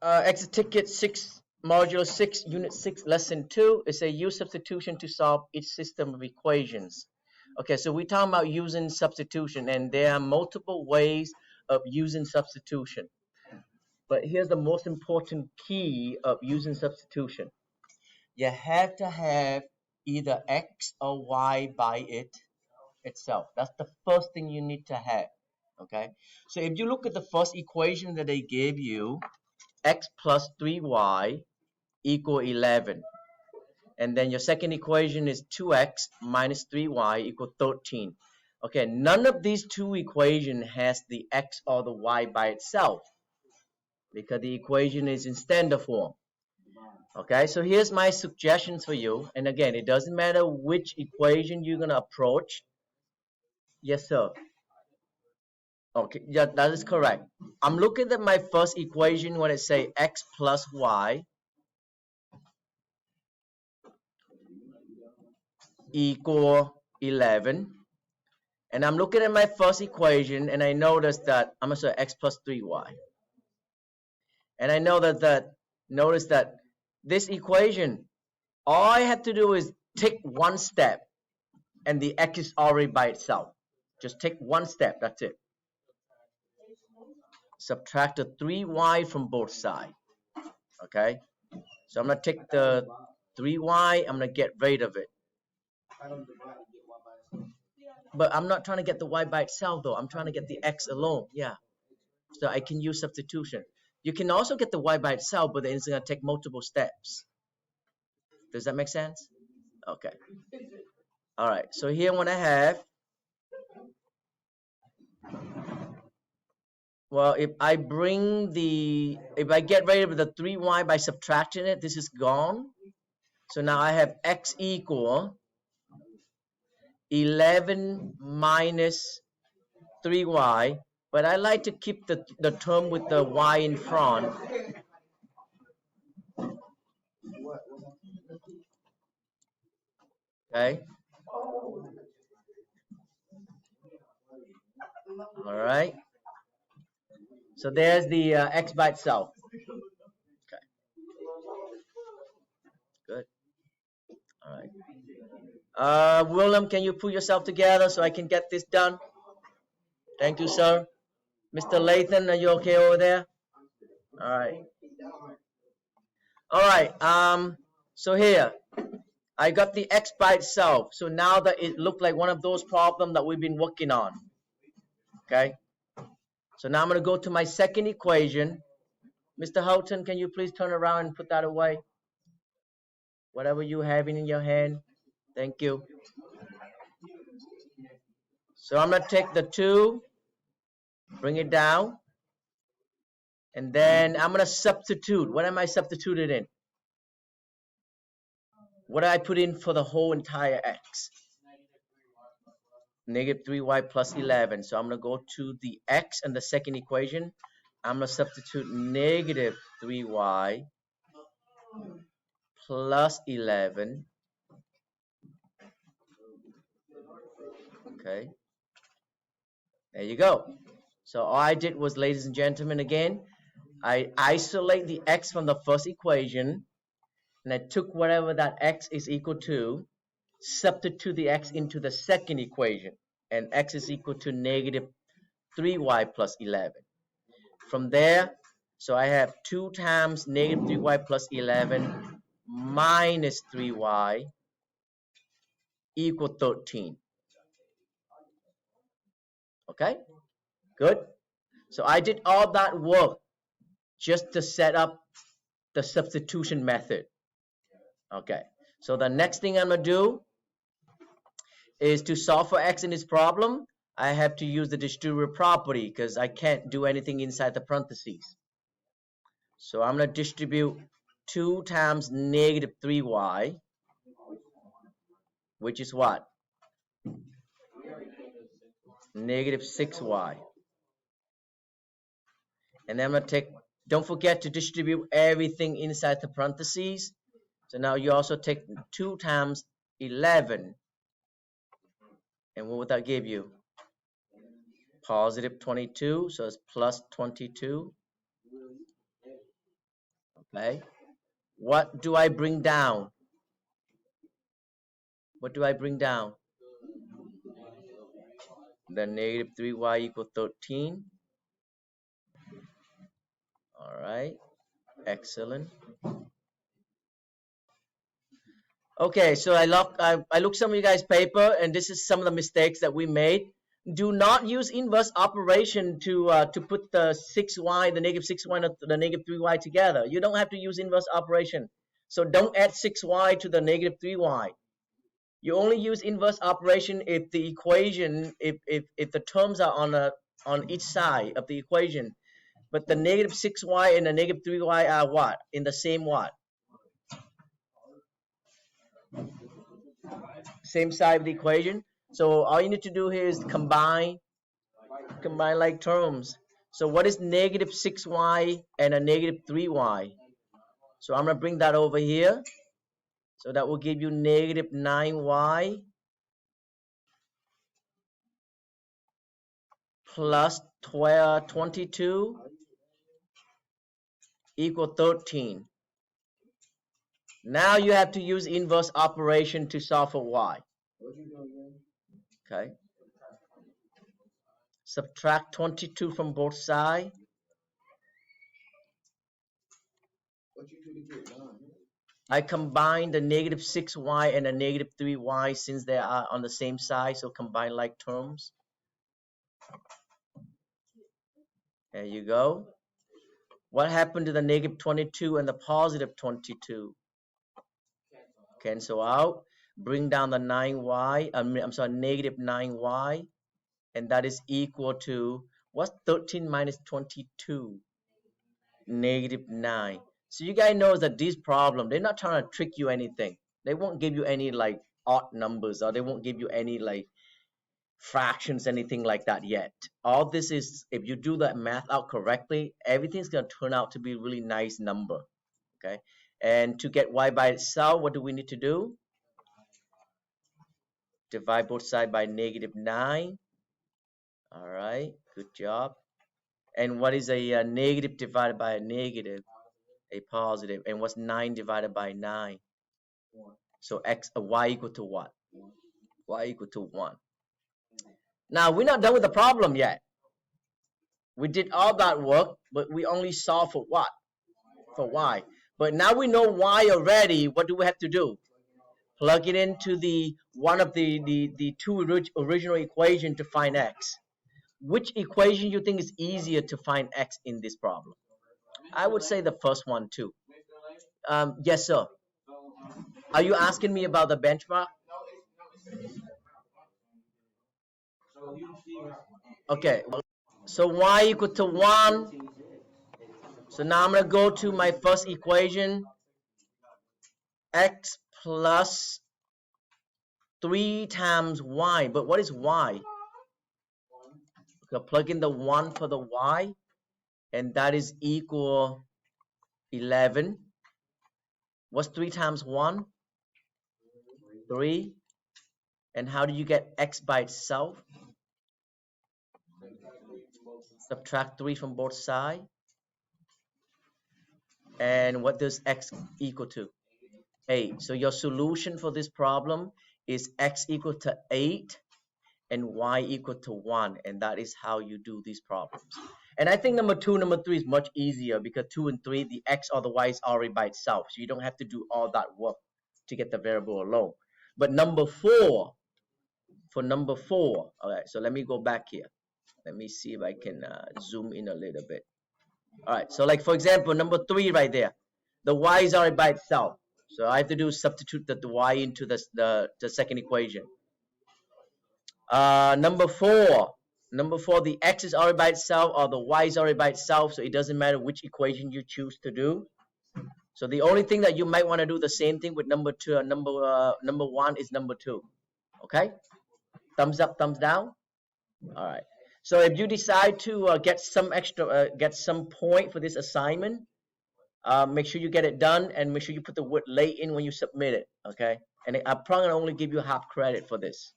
Exit ticket 6, module 6, unit 6, lesson 2 is a use substitution to solve each system of equations. Okay, so we're talking about using substitution, and there are multiple ways of using substitution. But here's the most important key of using substitution. You have to have either x or y by itself. That's the first thing you need to have. Okay, so if you look at the first equation that they gave you, x plus 3y equal 11. And then your second equation is 2x minus 3y equal 13. Okay, none of these two equations has the x or the y by itself because the equation is in standard form. Okay, so here's my suggestions for you. And again, it doesn't matter which equation you're going to approach. Yes, sir. Okay, yeah, that is correct. I'm looking at my first equation when it say x plus y equal 11. And I'm looking at my first equation and I notice that I'm going to say x plus 3y. And I know notice that this equation, all I have to do is take one step and the x is already by itself. Just take one step, that's it. Subtract the 3y from both sides. Okay? So I'm going to take the 3y, I'm going to get rid of it. But I'm not trying to get the y by itself though. I'm trying to get the x alone. Yeah. So I can use substitution. You can also get the y by itself, but then it's going to take multiple steps. Does that make sense? Okay. All right. So here when I have, well, if I get rid of the 3y by subtracting it, this is gone. So now I have x equal 11 minus 3y, but I like to keep the term with the y in front. Okay. All right. So there's the x by itself. Okay. Good. All right. William, can you put yourself together so I can get this done? Thank you, sir. Mr. Lathan, are you okay over there? All right. All right. So here, I got the x by itself. So now that it looked like one of those problems that we've been working on. Okay. So now I'm going to go to my second equation. Mr. Houghton, can you please turn around and put that away? Whatever you have in your hand. Thank you. So I'm going to take the 2, bring it down, and then I'm going to substitute. What am I substituted in? What do I put in for the whole entire x? Negative 3y plus 11. So I'm going to go to the x and the second equation. I'm going to substitute negative 3y plus 11. Okay. There you go. So all I did was, ladies and gentlemen, again, I isolate the x from the first equation, and I took whatever that x is equal to, substitute the x into the second equation, and x is equal to negative 3y plus 11. From there, so I have 2 times negative 3y plus 11 minus 3y equal 13. Okay, good. So I did all that work just to set up the substitution method. Okay, so the next thing I'm going to do is to solve for x in this problem. I have to use the distributive property because I can't do anything inside the parentheses. So I'm going to distribute 2 times negative 3y, which is what? Negative 6y. And then I'm going to take, don't forget to distribute everything inside the parentheses. So now you also take 2 times 11. And what would that give you? Positive 22. So it's plus 22. Okay. What do I bring down? What do I bring down? The negative 3y equals 13. All right. Excellent. Okay, so I looked some of you guys' paper, and this is some of the mistakes that we made. Do not use inverse operation to put the 6y, the negative 6y, and the negative 3y together. You don't have to use inverse operation. So don't add 6y to the negative 3y. You only use inverse operation if the equation, if the terms are on each side of the equation. But the negative 6y and the negative 3y are what? In the same what? Same side of the equation. So all you need to do here is combine like terms. So what is negative 6y and a negative 3y? So I'm going to bring that over here. So that will give you negative 9y plus 22 equal 13. Now you have to use inverse operation to solve for y. Okay. Subtract 22 from both sides. I combine the negative 6y and the negative 3y since they are on the same side, so combine like terms. There you go. What happened to the negative 22 and the positive 22? Cancel out. Bring down the 9y, I'm sorry, negative 9y, and that is equal to, what's 13 minus 22? Negative 9. So you guys know that this problem, they're not trying to trick you anything. They won't give you any like odd numbers, or they won't give you any like fractions, anything like that yet. All this is, if you do that math out correctly, everything's going to turn out to be a really nice number. Okay. And to get y by itself, what do we need to do? Divide both sides by negative 9. All right, good job. And what is a negative divided by a negative? A positive. And what's 9 divided by 9? So y equal to what? Y equal to 1. Now, we're not done with the problem yet. We did all that work, but we only solved for what? For y. But now we know y already. What do we have to do? Plug it into the one of the two original equation to find x. Which equation you think is easier to find x in this problem? I would say the first one too. Yes, sir. Are you asking me about the benchmark? Okay. So y equal to 1. So now I'm going to go to my first equation. X plus 3 times y. But what is y? So plug in the 1 for the y, and that is equal 11. What's 3 times 1? 3. And how do you get x by itself? Subtract 3 from both sides. And what does x equal to? 8. So your solution for this problem is x equal to 8 and y equal to 1. And that is how you do these problems. And I think number 2, number 3 is much easier because 2 and 3, the x or the y is already by itself. So you don't have to do all that work to get the variable alone. But number 4, for number 4, all right, so let me go back here. Let me see if I can zoom in a little bit. All right, so like for example, number 3 right there, the y is already by itself. So I have to do substitute the y into the second equation. Number 4, the x is already by itself or the y is already by itself, so it doesn't matter which equation you choose to do. So the only thing that you might want to do the same thing with number 2, number 1 is number 2. Okay, thumbs up, thumbs down. All right. So if you decide to get some extra, get some point for this assignment, make sure you get it done and make sure you put the word late in when you submit it. Okay, and I'm probably gonna only give you half credit for this.